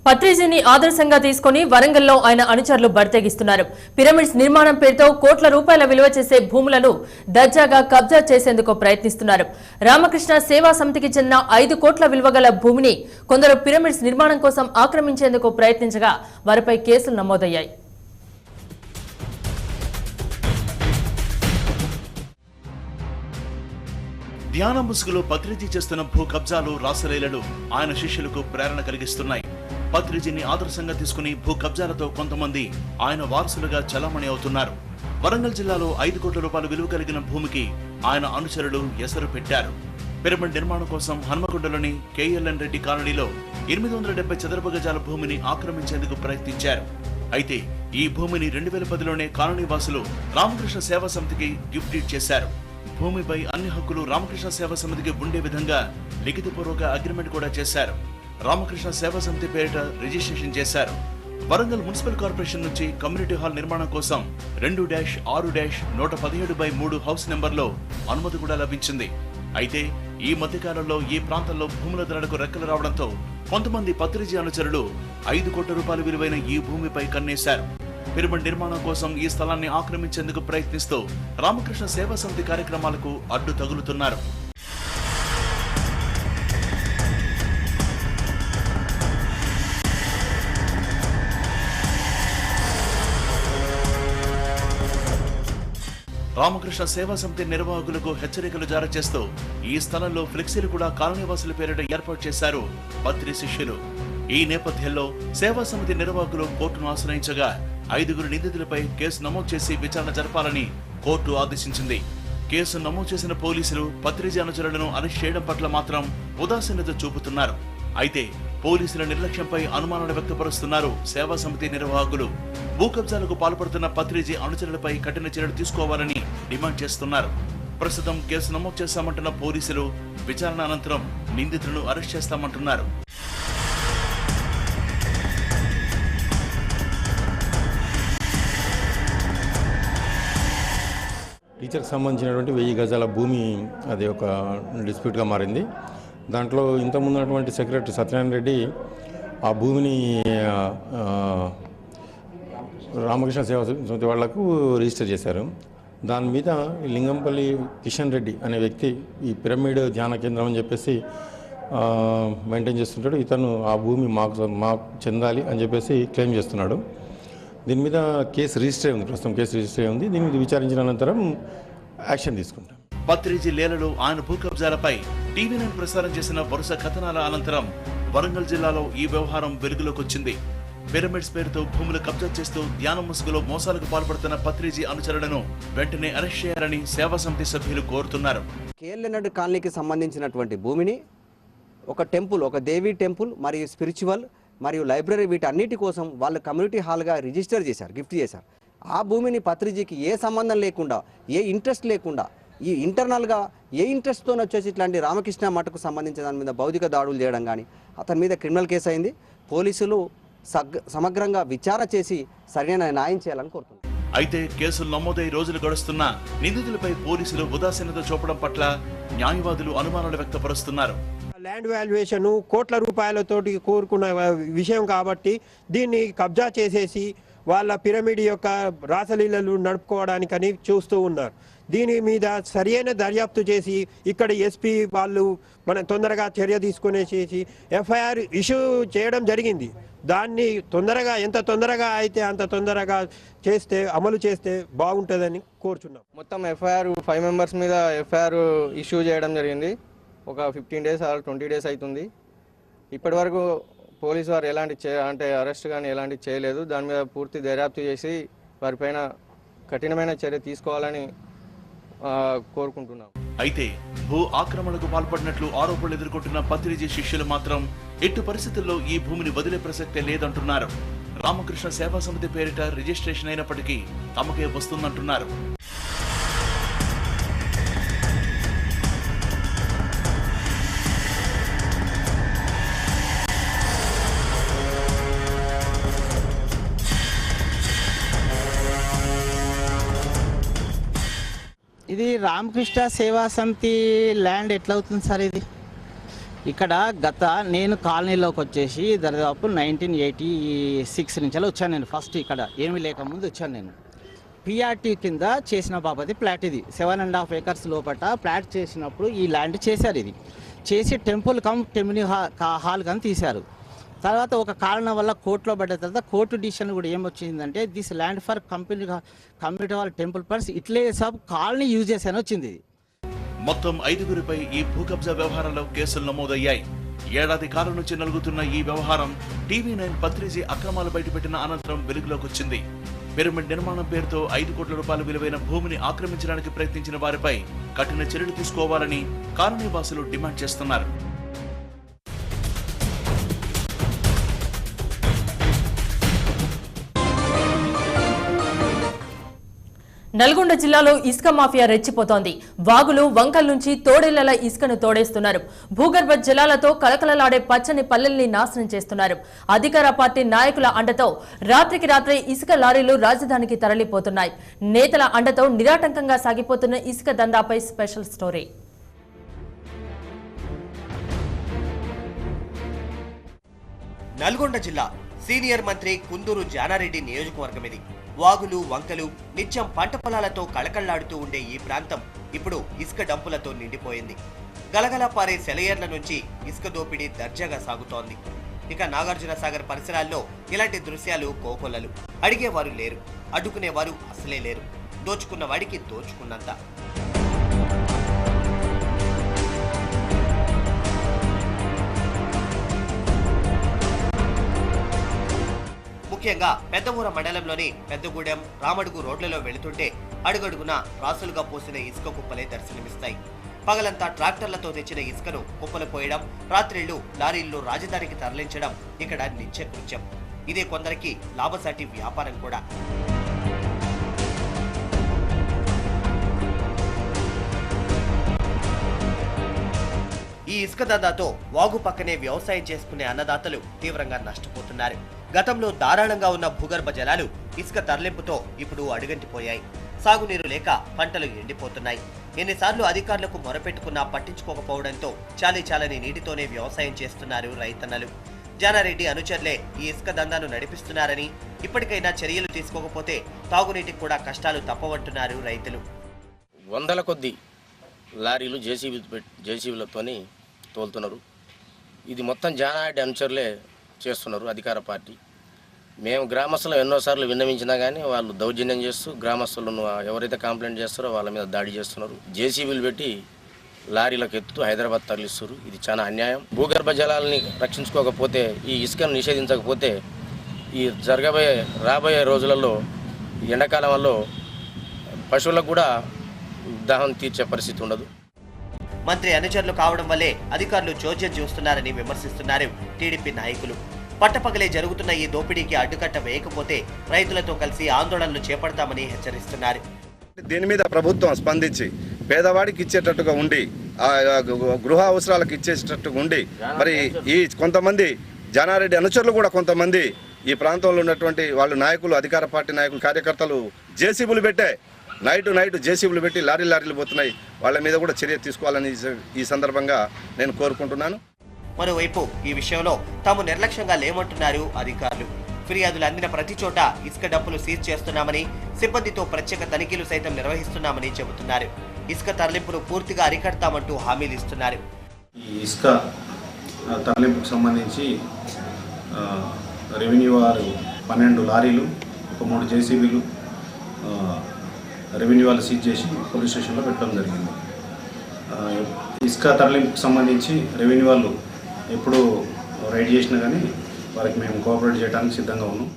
పత్రిజీని ఆదర్శంగా తీసుకుని వరంగల్లో ఆయన అనుచరులు బరితెగిస్తున్నారు. పిరమిడ్స్ నిర్మాణం పేరుతో కోట్ల రూపాయల విలువ చేసే భూములను దర్జాగా కబ్జా చేసేందుకు ప్రయత్నిస్తున్నారు. రామకృష్ణ సేవా సమితికి చెందిన 5 కోట్ల విలువ గల భూమిని కొందరు పిరమిడ్స్ నిర్మాణం కోసం ఆక్రమించేందుకు ప్రయత్నించగా వారిపై కేసులు నమోదయ్యాయి. ధ్యాన ముసుగులో పత్రిజీ చేస్తున్న భూ కబ్జాలు రాసలీలలు ఆయన శిష్యులకు ప్రేరణ కలిగిస్తున్నాయి. పత్రిజీని ఆదర్శంగా తీసుకుని భూ కబ్జాలతో కొంతమంది ఆయన వారసులుగా చలామణి అవుతున్నారు. వరంగల్ జిల్లాలో 5 కోట్ల రూపాయల విలువ కలిగిన భూమికి ఆయన అనుచరులు ఎసరు పెట్టారు. పిరమిడ్ నిర్మాణం కోసం హన్మకొండలోని కేఎల్ఎన్ రెడ్డి కాలనీలో 870 చదరపు గజాల భూమిని ఆక్రమించేందుకు ప్రయత్నించారు. అయితే ఈ భూమిని 2010లోనే కాలనీ వాసులు రామకృష్ణ సేవా సమితికి గిఫ్ట్ డీడ్ చేశారు. భూమిపై అన్ని హక్కులు రామకృష్ణ సేవా సమితికి ఉండే విధంగా లిఖితపూర్వక అగ్రిమెంట్ కూడా చేశారు. రామకృష్ణ సేవా సమితి పేరిట రిజిస్ట్రేషన్ చేశారు. వరంగల్ మున్సిపల్ కార్పొరేషన్ నుంచి కమ్యూనిటీ హాల్ నిర్మాణం కోసం 2-6-117/3 హౌస్ నెంబర్లో అనుమతి కూడా లభించింది. అయితే ఈ మధ్యకాలంలో ఈ ప్రాంతంలో భూముల ధరలకు రెక్కలు రావడంతో కొంతమంది పత్రిజీ అనుచరులు 5 కోట్ల రూపాయల విలువైన ఈ భూమిపై కన్నేశారు. పిరమిడ్ నిర్మాణం కోసం ఈ స్థలాన్ని ఆక్రమించేందుకు ప్రయత్నిస్తూ రామకృష్ణ సేవా సమితి కార్యక్రమాలకు అడ్డు తగులుతున్నారు. రామకృష్ణ సేవా సమితి నిర్వాహకులకు హెచ్చరికలు జారీ చేస్తూ ఈ స్థలంలో ఫ్లెక్సీలు కూడా కాలనీవాసుల పేరిట ఏర్పాటు చేశారు పత్రి శిష్యులు. ఈ నేపథ్యంలో సేవా సమితి నిర్వాహకులు కోర్టును ఆశ్రయించగా 5 నిందితులపై కేసు నమోదు చేసి విచారణ జరపాలని కోర్టు ఆదేశించింది. కేసు నమోదు చేసిన పోలీసులు పత్రిజీ అనుచరులను అరెస్ట్ చేయడం పట్ల మాత్రం ఉదాసీనత చూపుతున్నారు. అయితే పోలీసుల నిర్లక్ష్యంపై అనుమానాలు వ్యక్తపరుస్తున్నారు సేవా సమితి నిర్వాహకులు. భూ కబ్జాలకు పాల్పడుతున్న పత్రిజీ అనుచరులపై కఠిన చర్యలు తీసుకోవాలని డిమాండ్ చేస్తున్నారు. ప్రస్తుతం కేసు నమోదు చేస్తామంటున్న పోలీసులు విచారణ అనంతరం నిందితులను అరెస్ట్ చేస్తామంటున్నారు. టీచర్కి సంబంధించినటువంటి 1000 గజాల భూమి అది ఒక డిస్ప్యూట్గా మారింది. దాంట్లో ఇంతకుముందు ఉన్నటువంటి సెక్రటరీ సత్యనారాయణ రెడ్డి ఆ భూమిని రామకృష్ణ సేవా సమితి వాళ్లకు రిజిస్టర్ చేశారు. దాని మీద లింగంపల్లి కిషన్ రెడ్డి అనే వ్యక్తి ఈ పిరమిడ్ ధ్యాన కేంద్రం అని చెప్పేసి మెయింటైన్ చేస్తుంటాడు. ఇతను ఆ భూమి మాకు చెందాలి అని చెప్పేసి క్లెయిమ్ చేస్తున్నాడు. దీని మీద కేసు రిజిస్టర్ ఉంది, ప్రస్తుతం కేసు రిజిస్టర్ ఉంది. దీని మీద విచారించిన అనంతరం యాక్షన్ తీసుకుంటాం. పత్రిజీ లీలలో ఆయన భూ కబ్జాలపై టీవీ9 ప్రసారం చేసిన వరుస కథనాల అనంతరం వరంగల్ జిల్లాలో ఈ వ్యవహారం వెలుగులోకి వచ్చింది. పిరమిడ్స్ పేరుతో భూములు కబ్జా చేస్తూ ధ్యాన ముసుగులో మోసాలకు పాల్పడుతున్న పత్రిజీ అనుచరులను వెంటనే అరెస్ట్ చేయాలని సేవా సమితి సభ్యులు కోరుతున్నారు. కేఎల్ఎన్ కాలనీకి సంబంధించినటువంటి భూమిని ఒక టెంపుల్, ఒక దేవీ టెంపుల్ మరియు స్పిరిచువల్ మరియు లైబ్రరీ వీటన్నిటి కోసం వాళ్ళు కమ్యూనిటీ హాల్గా రిజిస్టర్ చేశారు, గిఫ్ట్ చేశారు. ఆ భూమిని పత్రిజీకి ఏ సంబంధం లేకుండా, ఏ ఇంట్రెస్ట్ లేకుండా, ఈ ఇంటర్నల్గా ఏ ఇంట్రెస్ట్తో వచ్చేసి ఇట్లాంటి రామకృష్ణ మఠకు సంబంధించిన దాని మీద భౌతిక దాడులు చేయడం కానీ, అతని మీద క్రిమినల్ కేసు అయింది. పోలీసులు సమగ్రంగా విచారణ చేసి సరైన న్యాయం చేయాలని కోరుతున్నారు. అయితే కేసులు నమోదై రోజులు గడుస్తున్నా నిందితులపై పోలీసులు ఉదాసీనత చూపడం పట్ల న్యాయవాదులు అనుమానాలు వ్యక్తపరుస్తున్నారు. ల్యాండ్ వాల్యుయేషన్ కోట్ల రూపాయలతోటి కోరుకున్న విషయం కాబట్టి దీన్ని కబ్జా చేసేసి వాళ్ళ పిరమిడ్ యొక్క రాసలీలలు నడుపుకోవడానికని చూస్తూ ఉన్నారు. దీని మీద సరైన దర్యాప్తు చేసి ఇక్కడ ఎస్పీ వాళ్ళు మనం తొందరగా చర్య తీసుకునేసేసి ఎఫ్ఐఆర్ ఇష్యూ చేయడం జరిగింది. దాన్ని తొందరగా, ఎంత తొందరగా అయితే అంత తొందరగా చేస్తే, అమలు చేస్తే బాగుంటుందని కోరుచున్నాం. మొత్తం ఎఫ్ఐఆర్ 5 మెంబర్స్ మీద ఎఫ్ఐఆర్ ఇష్యూ చేయడం జరిగింది. ఒక 15 డేస్ ఆర్ 20 డేస్ అవుతుంది. ఇప్పటి వరకు పోలీసు వారు ఎలాంటి అరెస్ట్ కానీ ఎలాంటి చేయలేదు. దాని మీద పూర్తి దర్యాప్తు చేసి వారిపైన కఠినమైన చర్య తీసుకోవాలని కోరుకుంటున్నాం. అయితే భూ ఆక్రమణకు పాల్పడినట్లు ఆరోపణలు ఎదుర్కొంటున్న పత్రిజీ శిష్యులు మాత్రం ఎట్టి పరిస్థితుల్లో ఈ భూమిని వదిలే ప్రసక్తే లేదంటున్నారు. రామకృష్ణ సేవా సమితి పేరిట రిజిస్ట్రేషన్ అయినప్పటికీ తమకే వస్తుందంటున్నారు. ఇది రామకృష్ణ సేవా సమితి ల్యాండ్ ఎట్లా అవుతుంది సార్? ఇక్కడ నేను కాలనీలోకి వచ్చేసి దాదాపు 1986 నుంచి వచ్చాను. నేను ఫస్ట్ ఇక్కడ ఏమీ లేకముందు వచ్చాను. నేను పిఆర్టీ కింద చేసిన బాబది ప్లాట్ ఇది 7.5 acres లోపల ప్లాట్ చేసినప్పుడు ఈ ల్యాండ్ చేశారు. ఇది చేసి టెంపుల్ కమ్యూనిటీ హాల్ కానీ తీశారు. తర్వాత ఒక కారణం వల్ల కోర్టులో పడ్డ తర్వాత కోర్టు డిసిషన్ కూడా ఏమొచ్చిందంటే this land for community hall temple purpose ఇట్లే సబ్ కాలనీ యూజ్ చేశాను వచ్చింది. మొత్తం 5గురిపై ఈ భూ కబ్జా వ్యవహారంలో కేసులు నమోదయ్యాయి. ఏడాది కాలం నుంచి నలుగుతున్న ఈ వ్యవహారం TV9 పత్రిజీ అక్రమాలు బయటపెట్టిన అనంతరం వెలుగులోకి వచ్చింది. పిరమిడ్ నిర్మాణం పేరుతో 5 కోట్ల రూపాయల విలువైన భూమిని ఆక్రమించడానికి ప్రయత్నించిన వారిపై కఠిన చర్యలు తీసుకోవాలని కాలనీ వాసులు డిమాండ్ చేస్తున్నారు. నల్గొండ జిల్లాలో ఇసుక మాఫియా రెచ్చిపోతోంది. వాగులు వంకల నుంచి తోడేళ్ల ఇసుకను తోడేస్తున్నారు. భూగర్భ జలాలతో కలకలలాడే పచ్చని పల్లెల్ని నాశనం చేస్తున్నారు. అధికార పార్టీ నాయకుల అండతో రాత్రికి రాత్రే ఇసుక లారీలు రాజధానికి తరలిపోతున్నాయి. నేతల అండతో నిరాటంకంగా సాగిపోతున్న ఇసుక దందాపై స్పెషల్ స్టోరీ. నల్గొండ జిల్లా సీనియర్ మంత్రి కుందూరు జానారెడ్డి నియోజకవర్గం ఇది. వాగులు వంకలు నిత్యం పంట పొలాలతో కళకళ్లాడుతూ ఉండే ఈ ప్రాంతం ఇప్పుడు ఇసుక డంపులతో నిండిపోయింది. గలగల పారే సెలయేర్ల నుంచి ఇసుక దోపిడీ దర్జాగా సాగుతోంది. ఇక నాగార్జున సాగర్ పరిసరాల్లో ఇలాంటి దృశ్యాలు కోకొల్లలు. అడిగేవారు లేరు, అడ్డుకునేవారు అసలే లేరు. దోచుకున్న వాడికి దోచుకున్నంత. ముఖ్యంగా పెద్దమూర మండలంలోని పెద్దగూడెం రామడుగు రోడ్లలో వెళుతుంటే అడుగడుగున రాసులుగా పోసిన ఇసుక కుప్పలే దర్శనమిస్తాయి. పగలంతా ట్రాక్టర్లతో తెచ్చిన ఇసుకను కుప్పలు పోయడం, రాత్రిళ్లు లారీల్లో రాజధానికి తరలించడం ఇక్కడ నిత్యకృత్యం. ఇదే కొందరికి లాభసాటి వ్యాపారం కూడా. ఈ ఇసుక దందాతో వాగు పక్కనే వ్యవసాయం చేసుకునే అన్నదాతలు తీవ్రంగా నష్టపోతున్నారు. గతంలో ధారాళంగా ఉన్న భూగర్భ జలాలు ఇసుక తరలింపుతో ఇప్పుడు అడుగంటిపోయాయి. సాగునీరు లేక పంటలు ఎండిపోతున్నాయి. ఎన్నిసార్లు అధికారులకు మొరపెట్టుకున్నా పట్టించుకోకపోవడంతో చాలని నీటితోనే వ్యవసాయం చేస్తున్నారు రైతన్నలు. జానారెడ్డి అనుచరులే ఈ ఇసుక దందాను నడిపిస్తున్నారని, ఇప్పటికైనా చర్యలు తీసుకోకపోతే తాగునీటికి కూడా కష్టాలు తప్పవంటున్నారు రైతులు. వందల కొద్ది లారీలు జేసీబీలతోని తోలుతున్నారు. ఇది మొత్తం జానారెడ్డి అనుచరులే చేస్తున్నారు, అధికార పార్టీ. మేము గ్రామస్తులు ఎన్నోసార్లు విన్నవించినా కానీ వాళ్ళు దౌర్జన్యం చేస్తూ గ్రామస్తులను ఎవరైతే కంప్లైంట్ చేస్తారో వాళ్ళ మీద దాడి చేస్తున్నారు. జేసీబీలు పెట్టి లారీలకు ఎత్తుతూ హైదరాబాద్ తరలిస్తారు. ఇది చాలా అన్యాయం. భూగర్భ జలాలని రక్షించుకోకపోతే, ఈ ఇసుకను నిషేధించకపోతే ఈ రాబోయే రోజులలో ఎండాకాలంలో పశువులకు కూడా దాహం తీర్చే పరిస్థితి ఉండదు. మంత్రి అనుచరులు కావడం వల్లే అధికారులు జోజ్యం చూస్తున్నారని విమర్శిస్తున్నారు టీడీపీ నాయకులు. పట్టపగలే జరుగుతున్న ఈ దోపిడీకి అడ్డుకట్ట వేయకపోతే రైతులతో కలిసి ఆందోళనలు చేపడతామని హెచ్చరిస్తున్నారు. దీని మీద ప్రభుత్వం స్పందించి పేదవాడికి ఇచ్చేటట్టుగా ఉండి, గృహ అవసరాలకు ఇచ్చేటట్టుగా ఉండి, మరి ఈ కొంతమంది జానారెడ్డి అనుచరులు కూడా కొంతమంది ఈ ప్రాంతంలో ఉన్నటువంటి వాళ్ళు నాయకులు, అధికార పార్టీ నాయకులు, కార్యకర్తలు జేసీబీలు పెట్టే నైట్ జేసీబీలు పెట్టి లారీలు పోతున్నాయి. వాళ్ళ మీద కూడా చర్య తీసుకోవాలని ఈ సందర్భంగా నేను కోరుకుంటున్నాను. మరోవైపు ఈ విషయంలో తాము నిర్లక్ష్యంగా లేమంటున్నారు అధికారులు. ఫిర్యాదులు అందిన ప్రతి చోట ఇసుక డంపులు సీజ్ చేస్తున్నామని, సిబ్బందితో ప్రత్యేక తనిఖీలు సైతం నిర్వహిస్తున్నామని చెబుతున్నారు. ఇసుక తరలింపును పూర్తిగా అరికడతామంటూ హామీలు ఇస్తున్నారు. ఈ ఇసుక తరలింపుకు సంబంధించి రెవెన్యూ వారు 12 లారీలు, ఒక 3 జేసీబీలు రెవెన్యూ వాళ్ళు సీజ్ చేసి పోలీస్ స్టేషన్లో పెట్టడం జరిగింది. ఇసుక తరలింపుకు సంబంధించి రెవెన్యూ వాళ్ళు ఎప్పుడు రైడ్ చేసినా కానీ వారికి మేము కోఆపరేట్ చేయడానికి సిద్ధంగా ఉన్నాం.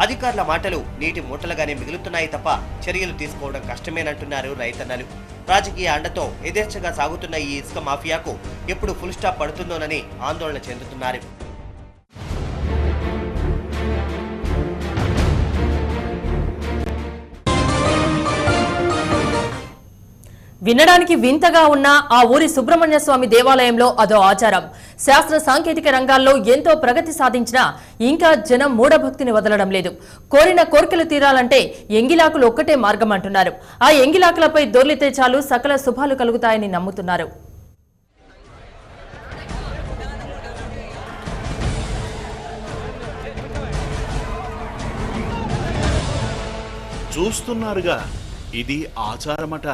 అధికారుల మాటలు నీటి మూటలుగానే మిగులుతున్నాయి తప్ప చర్యలు తీసుకోవడం కష్టమేనంటున్నారు రైతన్నలు. రాజకీయ అండతో యథేచ్ఛగా సాగుతున్న ఈ ఇసుక మాఫియాకు ఎప్పుడు ఫుల్ స్టాప్ పడుతుందోనని ఆందోళన చెందుతున్నారు. వినడానికి వింతగా ఉన్న ఆ ఊరి సుబ్రహ్మణ్య స్వామి దేవాలయంలో అదో ఆచారం. శాస్త్ర సాంకేతిక రంగాల్లో ఎంతో ప్రగతి సాధించినా ఇంకా జనం మూఢభక్తిని వదలడం లేదు. కోరిన కోరికలు తీరాలంటే ఎంగిలాకులు ఒక్కటే మార్గం అంటున్నారు. ఆ ఎంగిలాకులపై దొర్లితే చాలు సకల శుభాలు కలుగుతాయని నమ్ముతున్నారు. చూస్తున్నారుగా, ఇది ఆచారమట.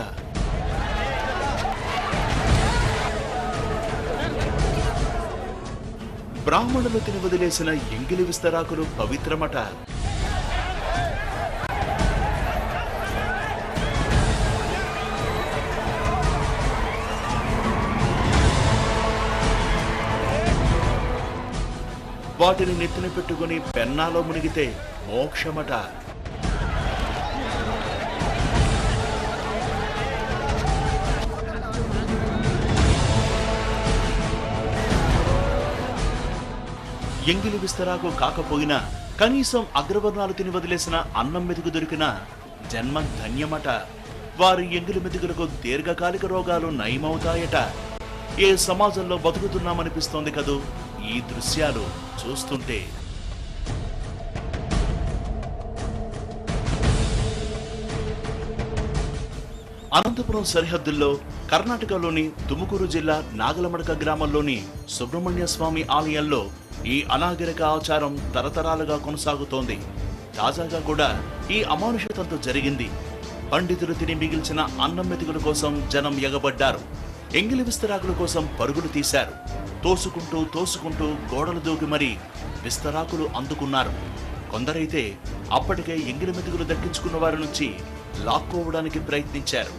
బ్రాహ్మణులు తిని వదిలేసిన ఎంగిలి విస్తరాకులు పవిత్రమట. వాటిని నెత్తిన పెట్టుకుని పెన్నాలో మునిగితే మోక్షమట. ఎంగిలి విస్తరాకు కాకపోయినా కనీసం అగ్రవర్ణాలు తిని వదిలేసిన అన్నం మెతుకు దొరికిన జన్మ ధన్యమట. వారి ఎంగిలి మెతుకులకు దీర్ఘకాలిక రోగాలు నయమవుతాయట. ఏ సమాజంలో బతుకుతున్నామనిపిస్తోంది కదూ ఈ దృశ్యాలు చూస్తుంటే. అనంతపురం సరిహద్దుల్లో కర్ణాటకలోని తుముకూరు జిల్లా నాగలమడక గ్రామంలోని సుబ్రహ్మణ్య స్వామి ఆలయంలో ఈ అనాగరిక ఆచారం తరతరాలుగా కొనసాగుతోంది. తాజాగా కూడా ఈ అమానుషతంతో జరిగింది. పండితులు తిని మిగిల్చిన అన్నం మెతుకుల కోసం జనం ఎగబడ్డారు. ఎంగిలి విస్తరాకుల కోసం పరుగులు తీశారు. తోసుకుంటూ గోడలు దూకి మరీ విస్తరాకులు అందుకున్నారు. కొందరైతే అప్పటికే ఎంగిలి మెతుకులు దక్కించుకున్న వారి నుంచి లాక్కోవడానికి ప్రయత్నించారు.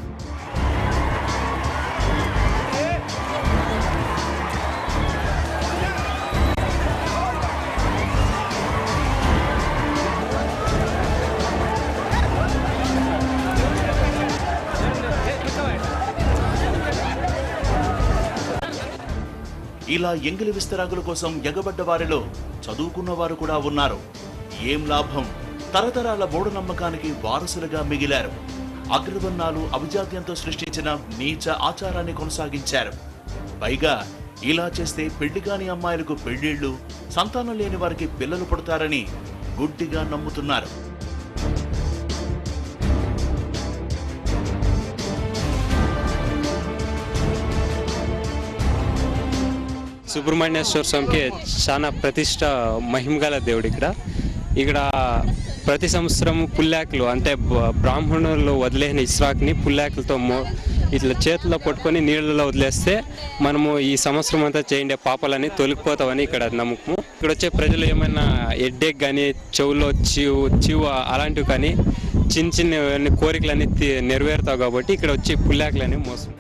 ఇలా ఎంగిలి విస్తరాకుల కోసం ఎగబడ్డ వారిలో చదువుకున్న వారు కూడా ఉన్నారు. ఏం లాభం? తరతరాల మూఢనమ్మకానికి వారసులుగా మిగిలారు. అగ్రవర్ణాలు అభిజాత్యంతో సృష్టించిన నీచ ఆచారాన్ని కొనసాగించారు. పైగా ఇలా చేస్తే పెళ్లిగాని అమ్మాయిలకు పెళ్లిళ్లు, సంతానం లేని వారికి పిల్లలు పుడతారని గుడ్డిగా నమ్ముతున్నారు. సుబ్రహ్మణ్యేశ్వర స్వామికి చాలా ప్రతిష్ట మహిమగల దేవుడు. ఇక్కడ ప్రతి సంవత్సరం పుల్లాకులు అంటే బ్రాహ్మణులు వదిలేని ఇస్రాక్ని పుల్లాకులతో ఇట్లా చేతుల్లో పట్టుకొని నీళ్ళలో వదిలేస్తే మనము ఈ సంవత్సరం అంతా చేయండే పాపాలని తొలగిపోతామని ఇక్కడ నమ్మకము. ఇక్కడ వచ్చే ప్రజలు ఏమైనా హెడ్ఏక్ కానీ, చెవులో చివు అలాంటివి కానీ చిన్న కోరికలన్నీ నెరవేరుతావు కాబట్టి ఇక్కడ వచ్చి పుల్లాకులని మోసం.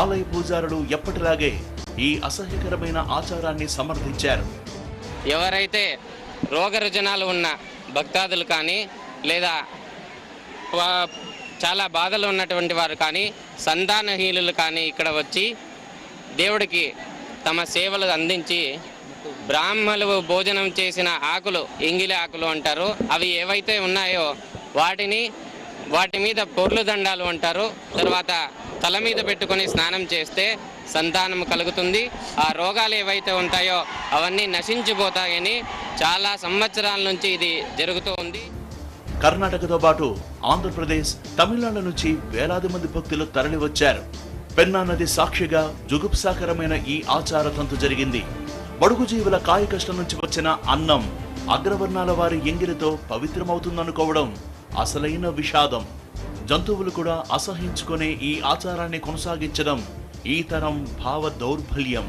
ఆలయ పూజారులు ఎప్పటిలాగే ఈ అసహ్యకరమైన ఆచారాన్ని సమర్థించారు. ఎవరైతే రోగరుజనాలు ఉన్న భక్తాదులు కానీ, లేదా చాలా బాధలు ఉన్నటువంటి వారు కానీ, సంతానహీనులు కానీ ఇక్కడ వచ్చి దేవుడికి తమ సేవలు అందించి బ్రాహ్మణులు భోజనం చేసిన ఆకులు, ఎంగిలి ఆకులు అంటారు, అవి ఏవైతే ఉన్నాయో వాటి మీద పొర్లు దండాలు అంటారు. తర్వాత తల మీద పెట్టుకొని స్నానం చేస్తే సంతానం కలుగుతుంది. ఆ రోగాలు ఏవైతే ఉంటాయో అవన్నీ నశించిపోతాయని చాలా సంవత్సరాల నుంచి ఇది జరుగుతూ ఉంది. కర్ణాటకతో పాటు ఆంధ్రప్రదేశ్, తమిళనాడు నుంచి వేలాది మంది భక్తులు తరలి వచ్చారు. పెన్నా నది సాక్షిగా జుగుప్సాకరమైన ఈ ఆచార తంతు జరిగింది. బడుగు జీవుల కాయ కష్టం నుంచి వచ్చిన అన్నం అగ్రవర్ణాల వారి ఎంగిలితో పవిత్రమవుతుందనుకోవడం అసలైన విషాదం. జంతువులు కూడా అసహించుకునే ఈ ఆచారాన్ని కొనసాగించడం ఈ తరం భావ దౌర్బల్యం.